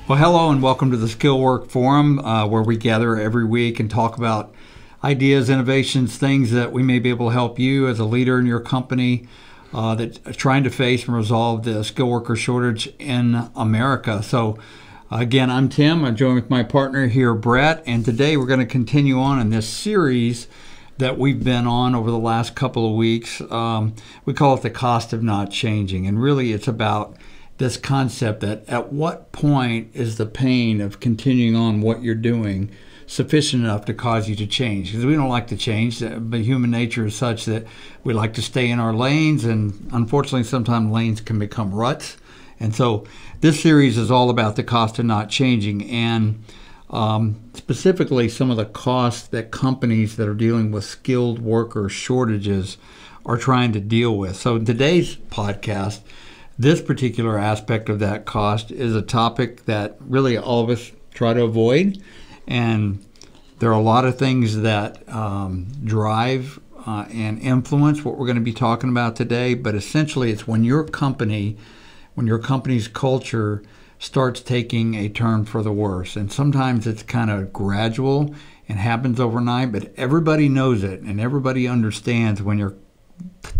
Well, hello and welcome to the Skillwork Forum, where we gather every week and talk about ideas, innovations, things that we may be able to help you as a leader in your company that's trying to face and resolve the skill worker shortage in America. So, again, I'm Tim. I'm joined with my partner here, Brett, and today we're going to continue on in this series that we've been on over the last couple of weeks. We call it the cost of not changing, and really it's about this concept that at what point is the pain of continuing on what you're doing sufficient enough to cause you to change? Because we don't like to change, but human nature is such that we like to stay in our lanes, and unfortunately sometimes lanes can become ruts. And so this series is all about the cost of not changing, and specifically some of the costs that companies that are dealing with skilled worker shortages are trying to deal with. So in today's podcast, this particular aspect of that cost is a topic that really all of us try to avoid, and there are a lot of things that drive and influence what we're going to be talking about today, but essentially it's when your company's culture starts taking a turn for the worse. And sometimes it's kind of gradual and happens overnight, but everybody knows it and everybody understands when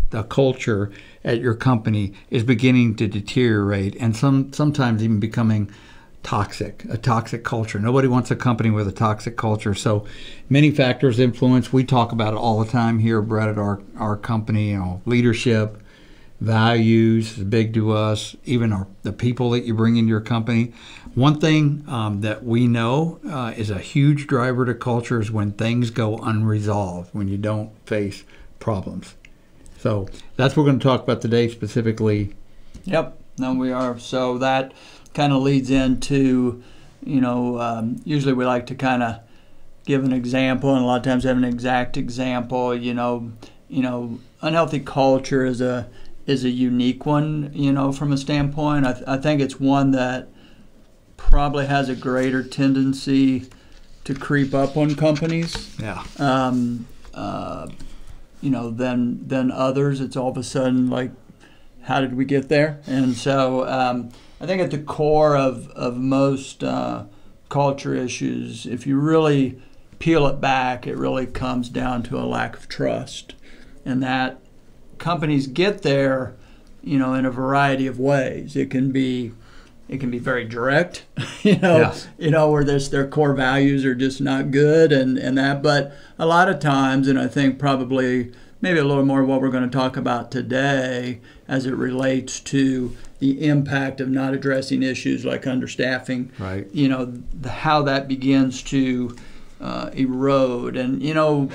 the culture at your company is beginning to deteriorate and sometimes even becoming toxic, a toxic culture. Nobody wants a company with a toxic culture. So many factors influence. We talk about it all the time here, Brett, at our company. Leadership, values is big to us, even the people that you bring into your company. One thing that we know is a huge driver to culture is when things go unresolved, when you don't face problems. So that's what we're going to talk about today specifically. Yep, no, we are. So that kind of leads into, usually we like to kind of give an example, and a lot of times have an exact example. Unhealthy culture is a unique one, from a standpoint. I think it's one that probably has a greater tendency to creep up on companies. Yeah. Than others. It's all of a sudden like, how did we get there? And so I think at the core of most culture issues, if you really peel it back, it really comes down to a lack of trust. And that companies get there, in a variety of ways. It can be very direct, where their core values are just not good and that. But a lot of times, and I think probably maybe a little more of what we're going to talk about today as it relates to the impact of not addressing issues like understaffing, right? How that begins to erode. And,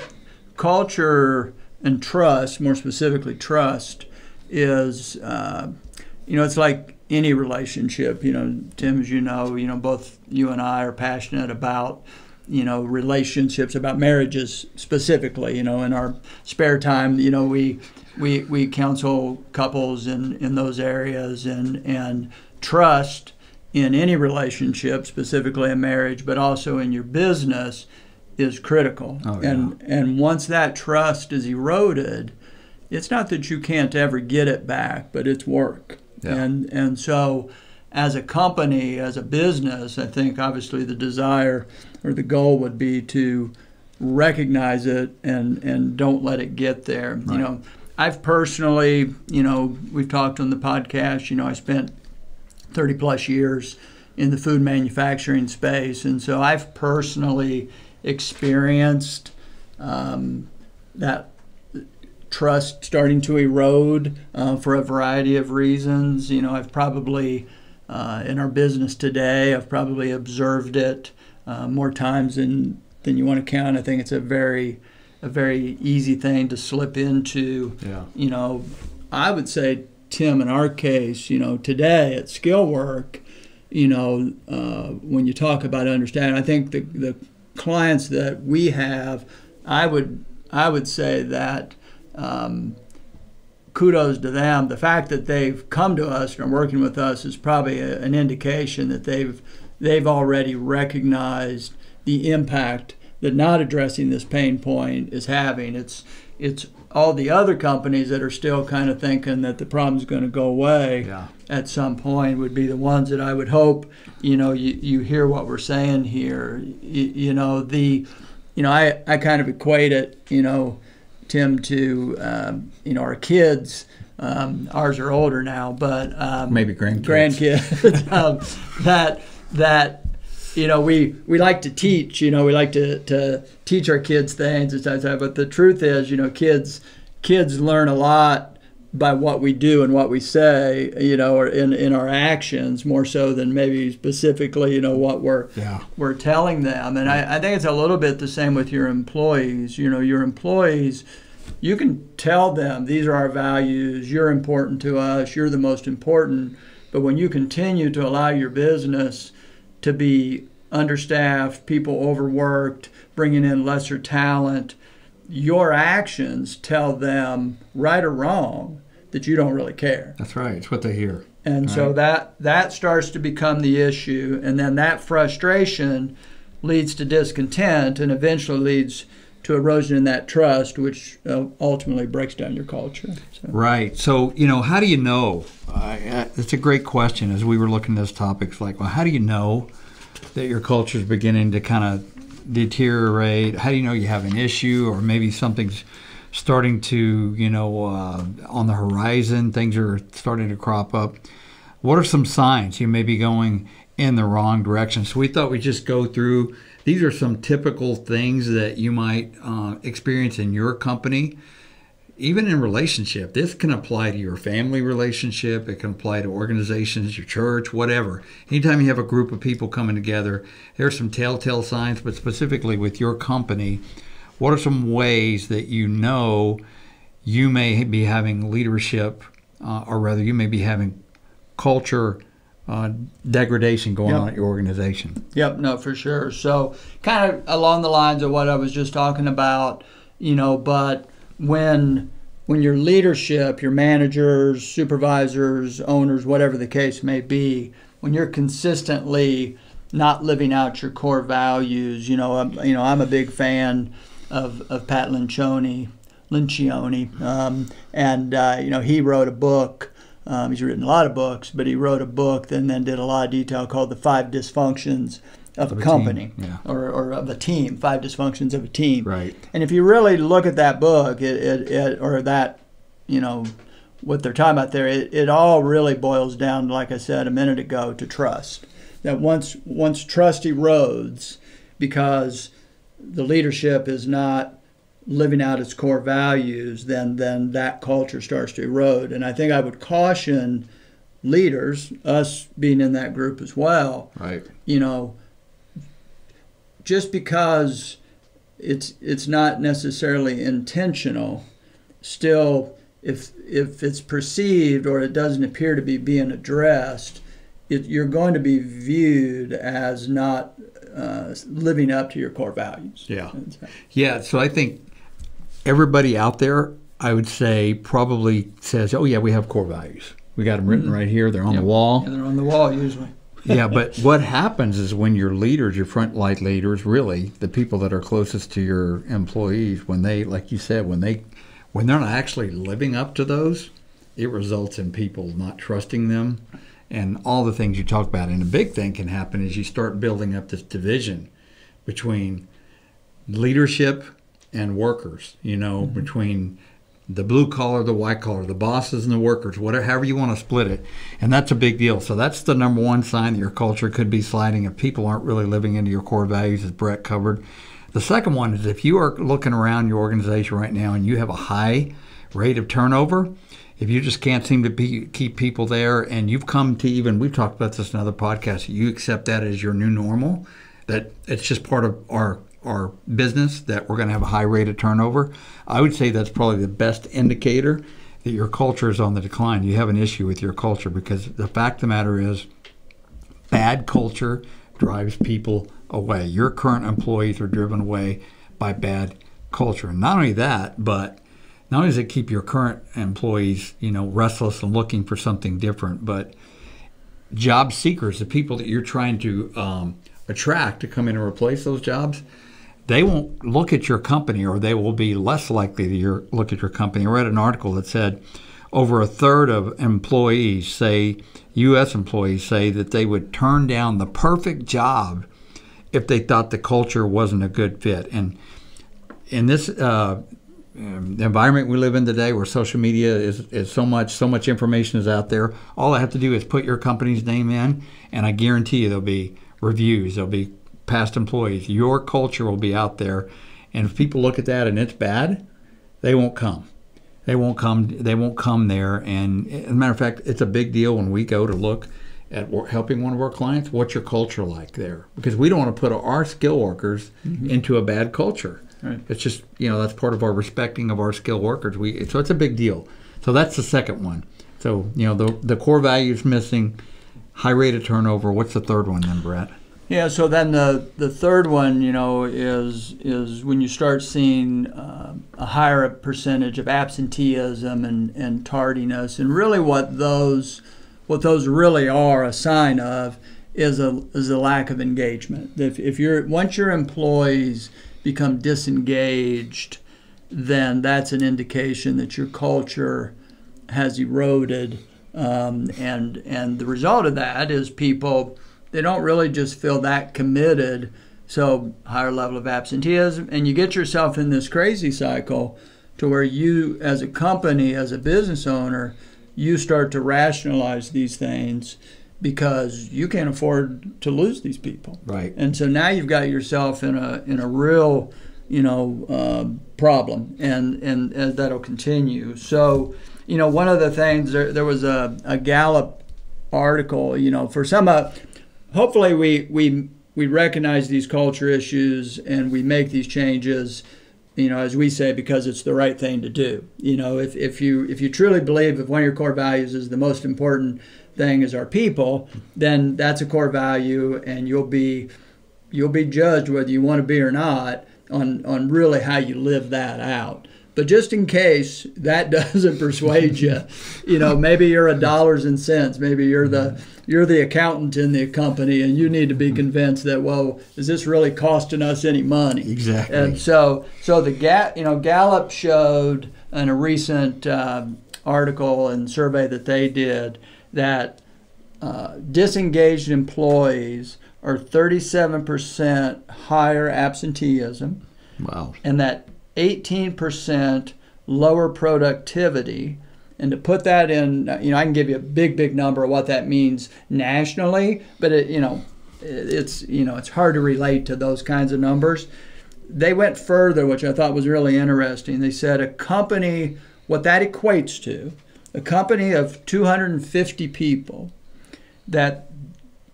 culture and trust, more specifically trust, is, it's like any relationship. Tim, as you know, both you and I are passionate about, relationships, about marriages specifically. In our spare time, we counsel couples in those areas, and trust in any relationship, specifically a marriage, but also in your business, is critical. Oh, yeah. And once that trust is eroded, it's not that you can't ever get it back, but it's work. Yeah. And so as a company, as a business, I think obviously the desire or the goal would be to recognize it and don't let it get there. Right. I've personally, we've talked on the podcast, I spent 30 plus years in the food manufacturing space. And so I've personally experienced that trust starting to erode for a variety of reasons. I've probably, in our business today, I've probably observed it more times than you want to count. I think it's a very easy thing to slip into. Yeah. I would say, Tim, in our case, today at Skillwork, when you talk about understanding, I think the clients that we have, I would say that kudos to them. The fact that they've come to us and are working with us is probably an indication that they've already recognized the impact that not addressing this pain point is having. It's It's all the other companies that are still kind of thinking that the problem's going to go away at some point would be the ones that I would hope, you hear what we're saying here. I kind of equate it, Tim, to, our kids. Ours are older now, but maybe grandkids. We like to teach. We like to teach our kids things and stuff like that. But the truth is, kids learn a lot by what we do and what we say, or in our actions, more so than maybe specifically, what we're telling them. And I think it's a little bit the same with your employees. Your employees, you can tell them these are our values, you're important to us, you're the most important. But when you continue to allow your business to be understaffed, people overworked, bringing in lesser talent, your actions tell them, right or wrong, that you don't really care. That's right. It's what they hear. And so that starts to become the issue, and then that frustration leads to discontent and eventually leads to erosion in that trust, which ultimately breaks down your culture. So. Right. So, how do you know? It's a great question. As we were looking at this topic, it's like, well, how do you know that your culture is beginning to kind of deteriorate? How do you know you have an issue, or maybe something's starting to, on the horizon, things are starting to crop up? What are some signs you may be going in the wrong direction? So we thought we'd just go through. These are some typical things that you might experience in your company, even in relationship. This can apply to your family relationship. It can apply to organizations, your church, whatever. Anytime you have a group of people coming together, there are some telltale signs, but specifically with your company, what are some ways that you may be having leadership, or rather you may be having culture degradation going on at your organization? Yep, no, for sure. So kind of along the lines of what I was just talking about, but when your leadership, your managers, supervisors, owners, whatever the case may be, when you're consistently not living out your core values, I'm a big fan of Pat Lencioni, and he wrote a book. He's written a lot of books, but he wrote a book and then did a lot of detail called The Five Dysfunctions of a Company, or of a Team, Five Dysfunctions of a Team. Right. And if you really look at that book, what they're talking about there, it all really boils down, like I said a minute ago, to trust. That once trust erodes because the leadership is not living out its core values, then that culture starts to erode. And I think I would caution leaders, us being in that group as well, right? Just because it's not necessarily intentional, still, if it's perceived or it doesn't appear to be being addressed, you're going to be viewed as not living up to your core values. Yeah. So I think everybody out there, I would say, probably says, oh, yeah, we have core values. We got them written right here. They're on the wall. Yeah, they're on the wall usually. Yeah, but what happens is when your leaders, your frontline leaders, really, the people that are closest to your employees, when they, like you said, when they're not actually living up to those, it results in people not trusting them and all the things you talk about. And a big thing can happen is you start building up this division between leadership and workers, between the blue collar, the white collar, the bosses and the workers, however you want to split it. And that's a big deal. So that's the number one sign that your culture could be sliding if people aren't really living into your core values, as Brett covered. The second one is if you are looking around your organization right now and you have a high rate of turnover, if you just can't seem to keep people there, and you've come to we've talked about this in other podcasts, you accept that as your new normal, that it's just part of our business that we're going to have a high rate of turnover, I would say that's probably the best indicator that your culture is on the decline. You have an issue with your culture, because the fact of the matter is bad culture drives people away. Your current employees are driven away by bad culture. And not only that, but not only does it keep your current employees, restless and looking for something different, but job seekers, the people that you're trying to attract to come in and replace those jobs, they won't look at your company, or they will be less likely to look at your company. I read an article that said over a third of employees, say U.S. employees, say that they would turn down the perfect job if they thought the culture wasn't a good fit. And in this the environment we live in today, where social media is so much information is out there, all I have to do is put your company's name in, and I guarantee you there'll be reviews, there'll be past employees. Your culture will be out there, and if people look at that and it's bad, they won't come. They won't come there. And as a matter of fact, it's a big deal when we go to look at helping one of our clients. What's your culture like there? Because we don't want to put our skill workers into a bad culture. Right. It's just, that's part of our respecting of our skilled workers. So it's a big deal. So that's the second one. So, the core values missing, high rate of turnover. What's the third one then, Brett? Yeah, so then the third one, is when you start seeing a higher percentage of absenteeism and tardiness, and really what those really are a sign of is a lack of engagement. Once your employees become disengaged, then that's an indication that your culture has eroded, and the result of that is people, they don't really just feel that committed, so higher level of absenteeism, and you get yourself in this crazy cycle to where you, as a company, as a business owner, you start to rationalize these things because you can't afford to lose these people. Right. And so now you've got yourself in a real, problem, and that'll continue. So, one of the things, there was a Gallup article, for some hopefully we recognize these culture issues and we make these changes, as we say, because it's the right thing to do. If you truly believe if one of your core values is the most important thing is our people, then that's a core value, and you'll be judged whether you want to be or not on really how you live that out. But just in case that doesn't persuade you, maybe you're a dollars and cents. Maybe you're the accountant in the company, and you need to be convinced that, well, is this really costing us any money? Exactly. And so Gallup showed in a recent article and survey that they did that disengaged employees are 37% higher absenteeism. Wow. And that 18% lower productivity. And to put that in, I can give you a big number of what that means nationally, but it's hard to relate to those kinds of numbers. They went further, which I thought was really interesting. They said a company, what that equates to, a company of 250 people, that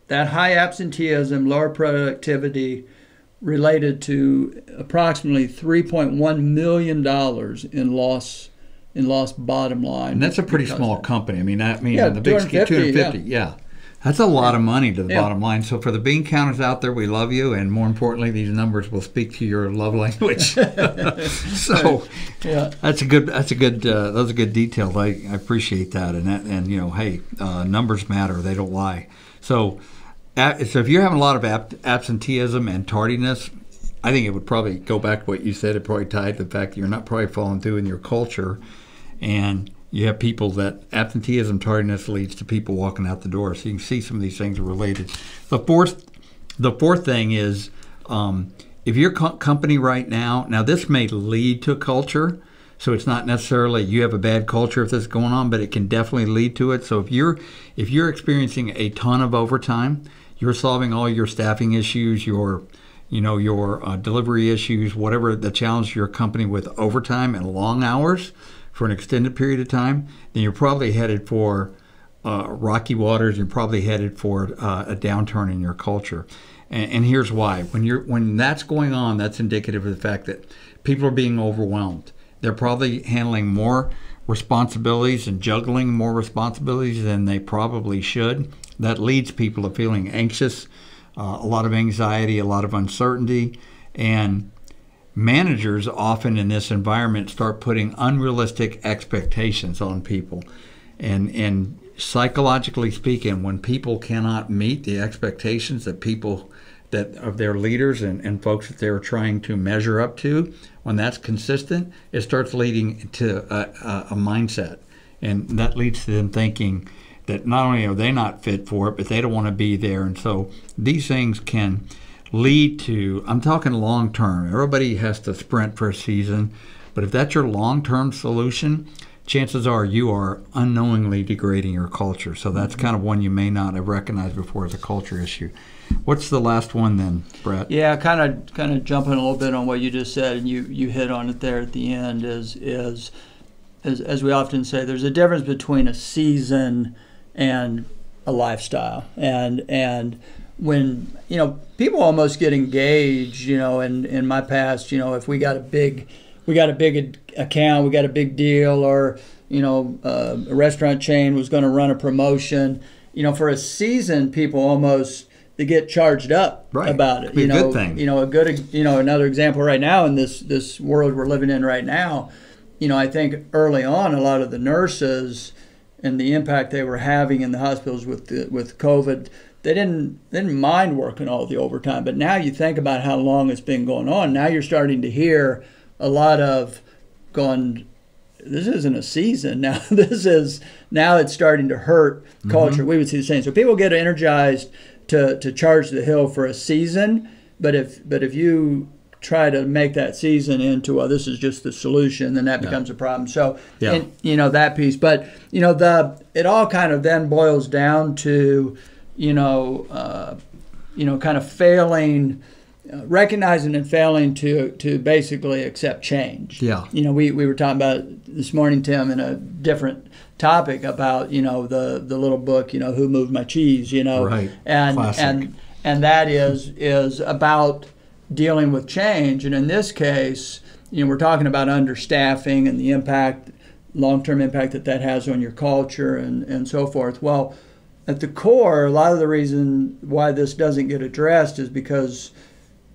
high absenteeism, lower productivity, related to approximately $3.1 million in lost bottom line. And that's a pretty small company. The big 250, yeah. That's a lot of money to the bottom line. So for the bean counters out there, we love you, and more importantly, these numbers will speak to your love language. So those are good details. I appreciate that, and numbers matter; they don't lie. So if you're having a lot of absenteeism and tardiness, I think it would probably go back to what you said. It probably tied to the fact that you're not probably following through in your culture, and you have people that absenteeism, tardiness leads to people walking out the door. So you can see some of these things are related. The fourth thing is, if your company right now this may lead to a culture. So it's not necessarily you have a bad culture if this is going on, but it can definitely lead to it. So if you're experiencing a ton of overtime, you're solving all your staffing issues, your delivery issues, whatever the challenge your company with overtime and long hours for an extended period of time, then you're probably headed for rocky waters. You're probably headed for a downturn in your culture. And here's why. When that's going on, that's indicative of the fact that people are being overwhelmed. They're probably handling more responsibilities and juggling more responsibilities than they probably should. That leads people to feeling anxious, a lot of anxiety, a lot of uncertainty. And managers often in this environment start putting unrealistic expectations on people. And psychologically speaking, when people cannot meet the expectations that people that of their leaders and folks that they're trying to measure up to, when that's consistent, it starts leading to a mindset. And that leads to them thinking that not only are they not fit for it, but they don't want to be there. And so these things can lead to, I'm talking long term. Everybody has to sprint for a season, but if that's your long-term solution, chances are you are unknowingly degrading your culture. So that's kind of one you may not have recognized before as a culture issue. What's the last one then, Brett? Yeah, kind of jumping a little bit on what you just said, and you hit on it there at the end, is as we often say, there's a difference between a season and a lifestyle. And when, people almost get engaged, in my past, if we got a big account, we got a big deal, or, a restaurant chain was going to run a promotion, for a season, people almost, they get charged up about it. Be a good thing. Another example right now in this world we're living in right now, I think early on, a lot of the nurses and the impact they were having in the hospitals with COVID, they didn't mind working all the overtime. But now you think about how long it's been going on. Now you're starting to hear a lot of going, this isn't a season. Now now it's starting to hurt culture. Mm-hmm. We would see the same. So people get energized to charge the hill for a season, but if you try to make that season into, well, this is just the solution, then that becomes a problem. So, that piece. But, it all kind of then boils down to, kind of failing, recognizing and failing to basically accept change. Yeah. We were talking about this morning, Tim, in a different topic about, the little book, Who Moved My Cheese, Right. And that is about dealing with change. And in this case, we're talking about understaffing and the impact, long-term impact that has on your culture and so forth. Well, at the core, a lot of the reason why this doesn't get addressed is because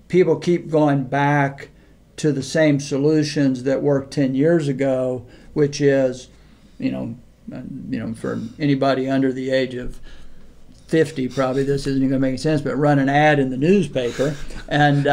people keep going back to the same solutions that worked 10 years ago, which is, for anybody under the age of 50, probably this isn't going to make any sense, but run an ad in the newspaper and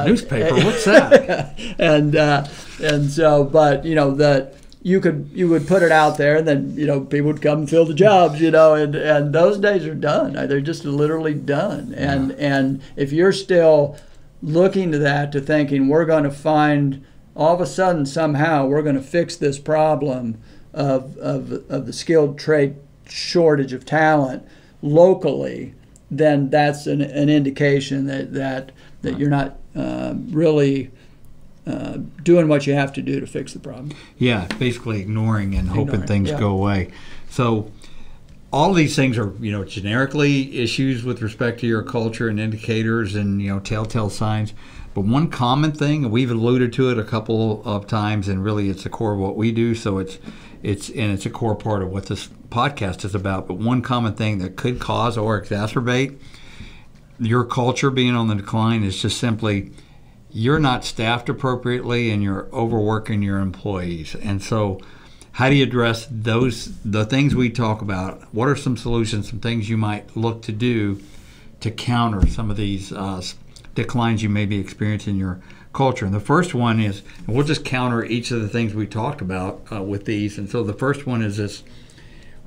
newspaper, what's that? and so, but that you would put it out there, and then people would come and fill the jobs, and those days are done. They're just literally done. And if you're still looking to that, to thinking we're going to find, all of a sudden somehow we're going to fix this problem of the skilled trade shortage of talent locally, then that's an indication that you're not really doing what you have to do to fix the problem. Yeah, basically ignoring and hoping things go away. So all these things are, generically issues with respect to your culture and indicators and, telltale signs. But one common thing, and we've alluded to it a couple of times, and really it's the core of what we do, so it's a core part of what this podcast is about. But one common thing that could cause or exacerbate your culture being on the decline is just simply you're not staffed appropriately and you're overworking your employees. And so how do you address the things we talk about? What are some solutions, some things you might look to do to counter some of these declines you may be experiencing in your culture? And the first one is, and we'll just counter each of the things we talked about with these. And so the first one is this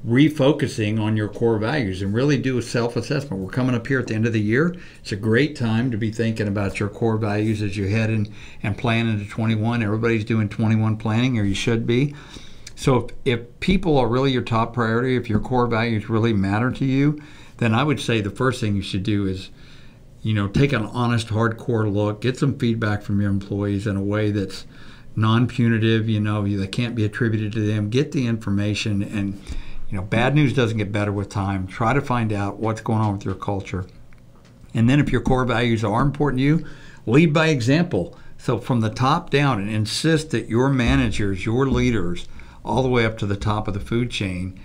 refocusing on your core values and really do a self-assessment. We're coming up here at the end of the year. It's a great time to be thinking about your core values as you head in and plan into 21. Everybody's doing 21 planning, or you should be. So if people are really your top priority, if your core values really matter to you, then I would say the first thing you should do is take an honest, hardcore look, get some feedback from your employees in a way that's non-punitive, that can't be attributed to them. Get the information, and bad news doesn't get better with time. Try to find out what's going on with your culture. And then if your core values are important to you, lead by example. So from the top down, and insist that your managers, your leaders, all the way up to the top of the food chain,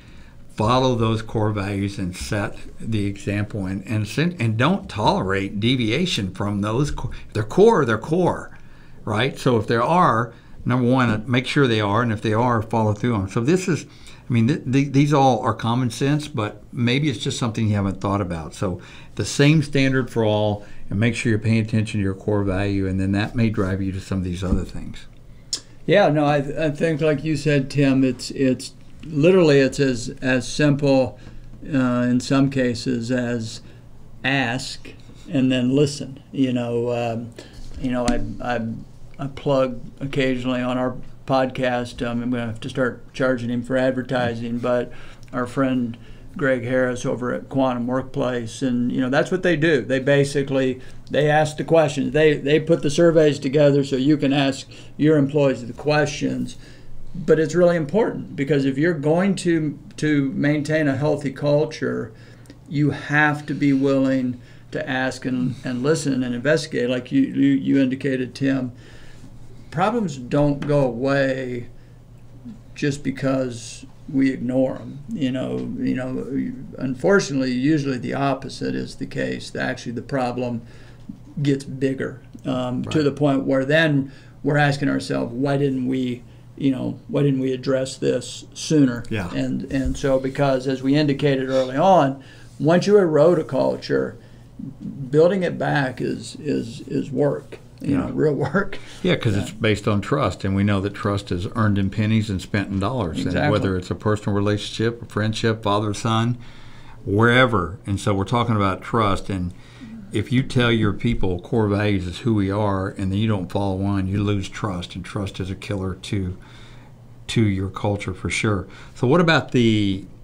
follow those core values and set the example, and don't tolerate deviation from those. They're core, right? So if there are, number one, make sure they are, and if they are, follow through on them. So this is, I mean, these all are common sense, but maybe it's just something you haven't thought about. So the same standard for all, and make sure you're paying attention to your core value, and then that may drive you to some of these other things. Yeah, no, I think like you said, Tim, it's literally it's as simple in some cases as ask and then listen. I plug occasionally on our podcast. I'm going to have to start charging him for advertising, but our friend Greg Harris over at Quantum Workplace, and that's what they do. They basically ask the questions. They put the surveys together so you can ask your employees the questions. But it's really important, because if you're going to maintain a healthy culture, you have to be willing to ask and listen and investigate. Like you indicated, Tim, problems don't go away just because we ignore them. Unfortunately, usually the opposite is the case. Actually, the problem gets bigger to the point where then we're asking ourselves, why didn't we address this sooner? Yeah. And so, because as we indicated early on, once you erode a culture, building it back is work. Real work. Yeah, because it's based on trust, and we know that trust is earned in pennies and spent in dollars. Exactly. And whether it's a personal relationship, a friendship, father-son, wherever. And so we're talking about trust, and if you tell your people core values is who we are, and then you don't follow one, you lose trust, and trust is a killer to your culture for sure. So what about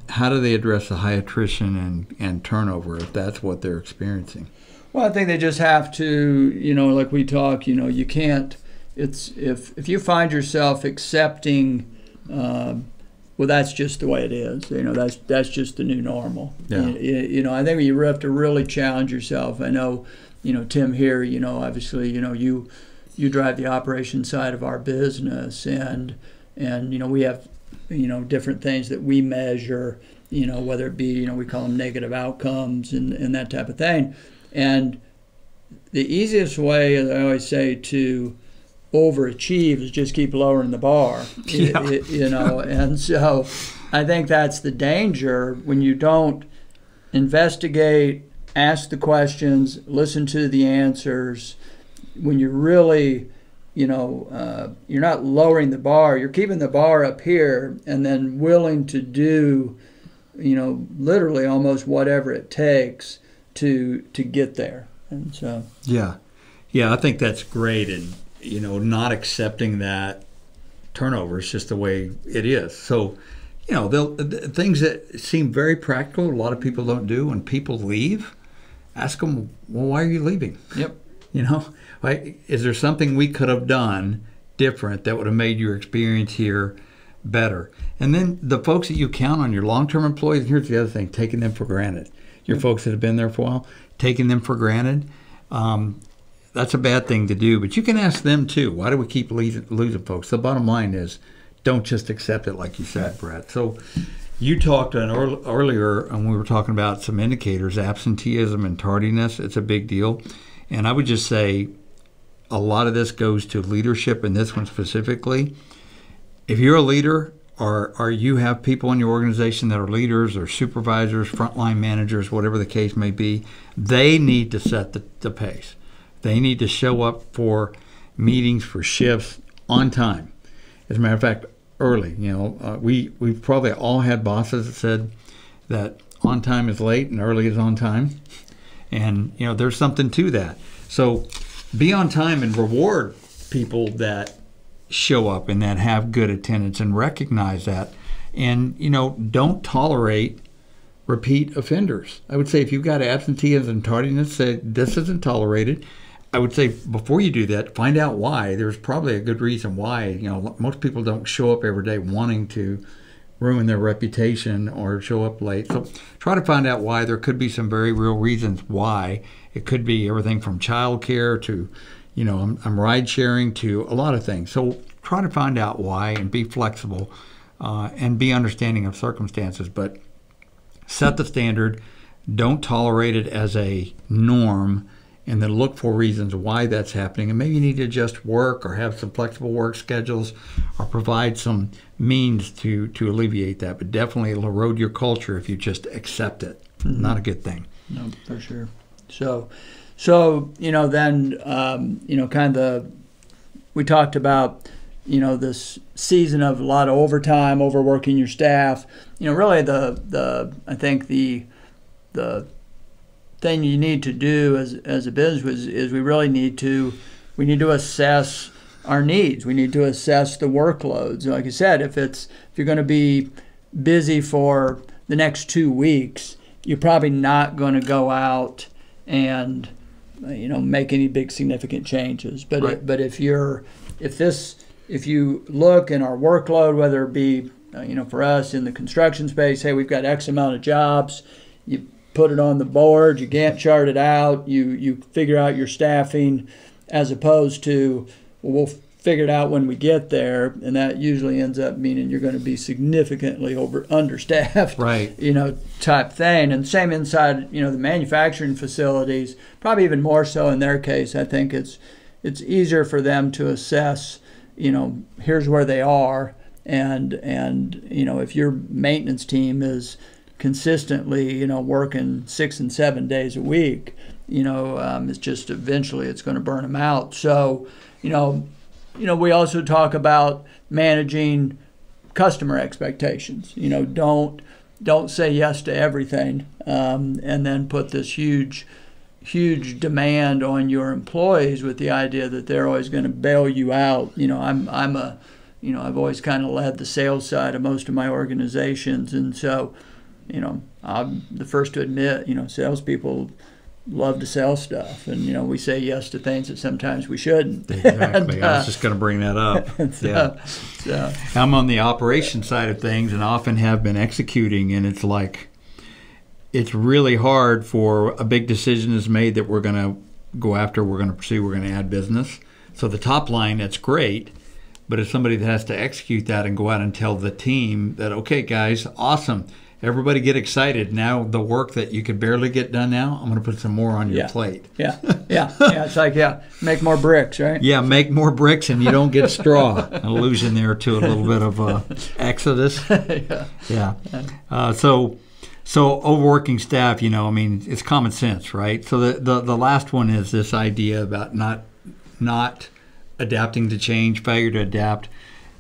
how do they address the high attrition and turnover if that's what they're experiencing? Well, I think they just have to, like we talk, you can't, if you find yourself accepting, well, that's just the way it is, that's just the new normal. Yeah. I think you have to really challenge yourself. I know, Tim here, obviously, you drive the operation side of our business, and we have, different things that we measure, whether it be, we call them negative outcomes and that type of thing. And the easiest way, as I always say, to overachieve is just keep lowering the bar. Yeah. And so I think that's the danger when you don't investigate, ask the questions, listen to the answers. When you're really, you're not lowering the bar, you're keeping the bar up here, and then willing to do, literally almost whatever it takes to get there. And so yeah, I think that's great, and not accepting that turnover is just the way it is. So things that seem very practical, a lot of people don't do. When people leave, ask them, well, why are you leaving? Yep. Is there something we could have done different that would have made your experience here better? And then the folks that you count on, your long-term employees, and here's the other thing, taking them for granted. Your folks that have been there for a while, taking them for granted, that's a bad thing to do. But you can ask them too. Why do we keep losing folks? The bottom line is, don't just accept it, like you said, Brett. So you talked earlier, and we were talking about some indicators, absenteeism and tardiness. It's a big deal. And I would just say a lot of this goes to leadership, and this one specifically. If you're a leader, or you have people in your organization that are leaders or supervisors, frontline managers, whatever the case may be, they need to set the pace. They need to show up for meetings, for shifts on time. As a matter of fact, early. We've probably all had bosses that said that on time is late and early is on time. And, there's something to that. So be on time and reward people that show up and that have good attendance, and recognize that. And, don't tolerate repeat offenders. I would say if you've got absenteeism and tardiness, say this isn't tolerated. I would say before you do that, find out why. There's probably a good reason why. Most people don't show up every day wanting to ruin their reputation or show up late. So try to find out why. There could be some very real reasons why. It could be everything from childcare to I'm ride sharing to a lot of things. So try to find out why and be flexible and be understanding of circumstances. But set the standard. Don't tolerate it as a norm, and then look for reasons why that's happening. And maybe you need to adjust work or have some flexible work schedules or provide some means to alleviate that. But definitely it'll erode your culture if you just accept it. Mm-hmm. Not a good thing. No, for sure. So then, kind of, we talked about, this season of a lot of overtime, overworking your staff. Really I think the thing you need to do as a business is we need to assess our needs. We need to assess the workloads. Like I said, if you're going to be busy for the next 2 weeks, you're probably not going to go out and make any big significant changes. But right. If you look in our workload, whether it be for us in the construction space, hey, we've got X amount of jobs. You put it on the board, you Gantt chart it out, you figure out your staffing, as opposed to, well, we'll figure it out when we get there, and that usually ends up meaning you're going to be significantly understaffed, right? Type thing. And same inside the manufacturing facilities, probably even more so in their case. I think it's easier for them to assess, here's where they are, and if your maintenance team is consistently working 6 and 7 days a week, it's just eventually it's going to burn them out. So we also talk about managing customer expectations. Don't say yes to everything, and then put this huge demand on your employees with the idea that they're always going to bail you out. I've always kind of led the sales side of most of my organizations, and so I'm the first to admit, salespeople love to sell stuff, and we say yes to things that sometimes we shouldn't. Exactly. I was just going to bring that up. So. I'm on the operations side of things, and often have been executing, and it's really hard for a big decision is made that we're going to go after, we're going to pursue, we're going to add business. So the top line, that's great, but it's somebody that has to execute that and go out and tell the team that, okay, guys, awesome. Everybody get excited. Now the work that you could barely get done now, I'm going to put some more on your plate. Yeah. It's like, make more bricks, right? Yeah, make more bricks and you don't get straw. An allusion there to a little bit of exodus. Yeah. So overworking staff, it's common sense, right? So the last one is this idea about not adapting to change, failure to adapt.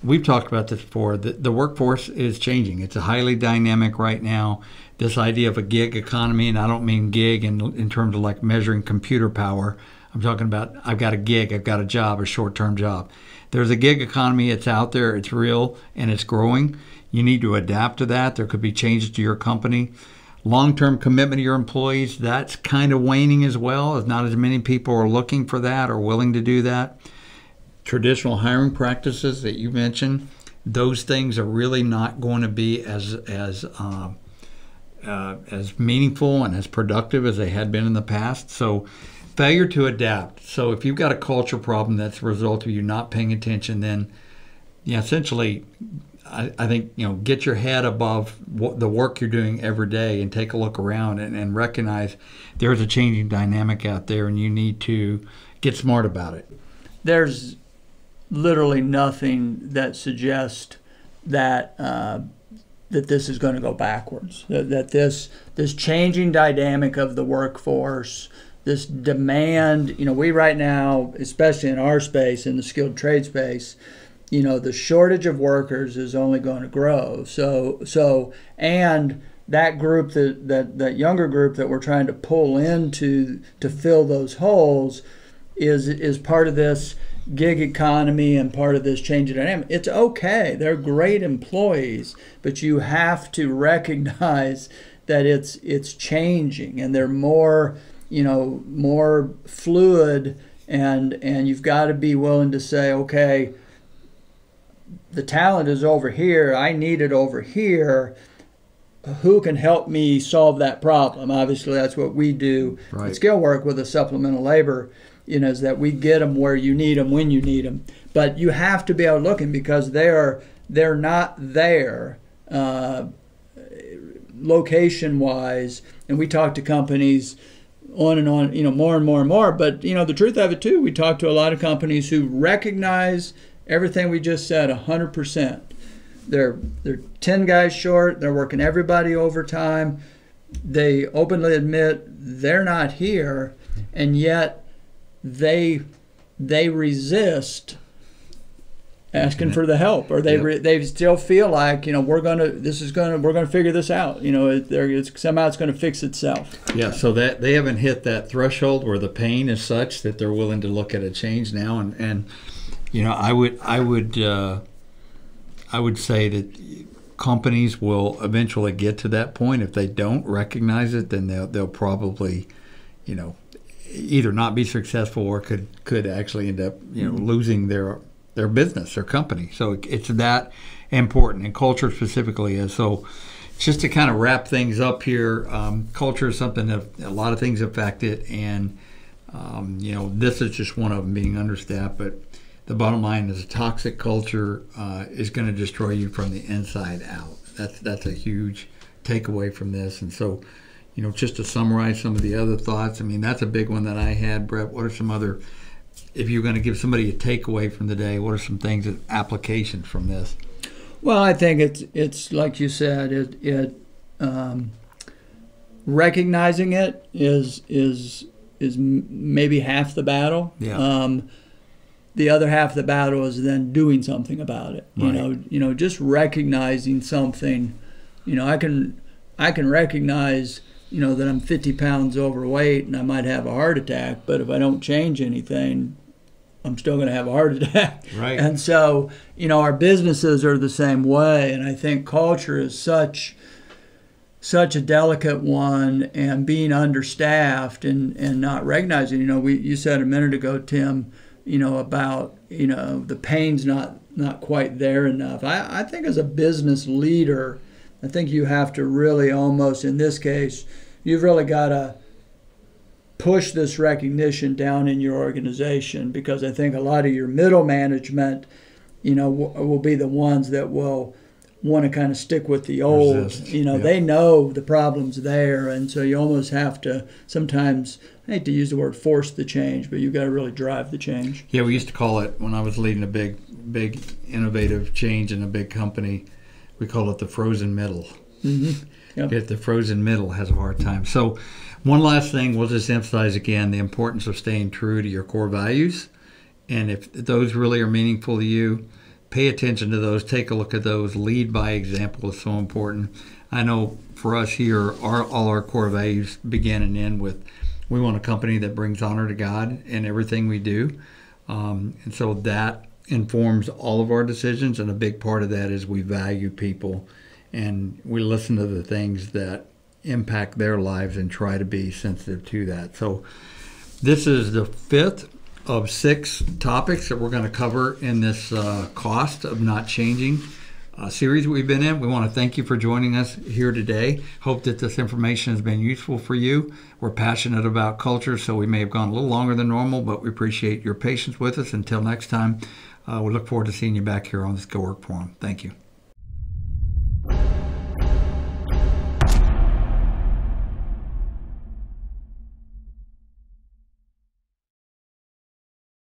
We've talked about this before. The workforce is changing. It's a highly dynamic right now. This idea of a gig economy, and I don't mean gig in terms of like measuring computer power. I'm talking about I've got a gig, I've got a job, a short-term job. There's a gig economy. It's out there. It's real, and it's growing. You need to adapt to that. There could be changes to your company. Long-term commitment to your employees, that's kind of waning as well. As not as many people are looking for that or willing to do that. Traditional hiring practices that you mentioned, those things are really not going to be as meaningful and as productive as they had been in the past. So failure to adapt. So if you've got a culture problem that's a result of you not paying attention, then essentially I think, get your head above the work you're doing every day and take a look around and recognize there's a changing dynamic out there and you need to get smart about it. There's literally nothing that suggests that that this is going to go backwards, that this changing dynamic of the workforce, this demand, we right now, especially in our space, in the skilled trade space, the shortage of workers is only going to grow. So and that group, that younger group that we're trying to pull into to fill those holes is part of this gig economy and part of this change in dynamic. It's okay. They're great employees, but you have to recognize that it's changing and they're more fluid, and you've got to be willing to say, okay, the talent is over here, I need it over here. Who can help me solve that problem? Obviously, that's what we do at Skillwork with the supplemental labor, is that we get them where you need them, when you need them. But you have to be able to look in, because they're not there location-wise. And we talk to companies on and on, more and more and more. But, the truth of it, too, we talk to a lot of companies who recognize everything we just said 100%. They're 10 guys short. They're working everybody overtime. They openly admit they're not here, and yet they resist asking for the help, or they still feel like we're gonna figure this out. Somehow it's gonna fix itself. Yeah, so that they haven't hit that threshold where the pain is such that they're willing to look at a change now, and I would say that companies will eventually get to that point. If they don't recognize it, then they'll probably either not be successful or could actually end up losing their business, their company. So it's that important, and culture specifically is. So just to kind of wrap things up here, culture is something that a lot of things affect it, and this is just one of them, being understaffed. But the bottom line is a toxic culture is going to destroy you from the inside out. That's a huge takeaway from this. And so, just to summarize some of the other thoughts, that's a big one that I had. Brett, what are some other, if you're going to give somebody a takeaway from the day, what are some things, applications from this? Well, I think it's like you said, recognizing it is maybe half the battle. Yeah. The other half of the battle is then doing something about it. Right. Just recognizing something. I can recognize that I'm 50 pounds overweight and I might have a heart attack, but if I don't change anything, I'm still going to have a heart attack. Right. And so, our businesses are the same way, and I think culture is such a delicate one, and being understaffed and not recognizing. You said a minute ago, Tim, about the pain's not quite there enough. I think as a business leader, I think you have to really almost, in this case, you've really got to push this recognition down in your organization, because I think a lot of your middle management, will be the ones that will want to kind of stick with the old. Resist. Yeah. They know the problem's there, and so you almost have to sometimes, I hate to use the word force the change, but you've got to really drive the change. Yeah, we used to call it, when I was leading a big innovative change in a big company, we call it the frozen middle. Mm-hmm. Yep. If the frozen middle has a hard time. So one last thing, we'll just emphasize again the importance of staying true to your core values. And if those really are meaningful to you, pay attention to those, take a look at those. Lead by example is so important. I know for us here, all our core values begin and end with, we want a company that brings honor to God in everything we do. And so that informs all of our decisions, and a big part of that is we value people and we listen to the things that impact their lives and try to be sensitive to that. So this is the 5th of 6 topics that we're going to cover in this cost of not changing series we've been in. We want to thank you for joining us here today. Hope that this information has been useful for you. We're passionate about culture, so we may have gone a little longer than normal, but we appreciate your patience with us. Until next time, we look forward to seeing you back here on the Skillwork Forum. Thank you.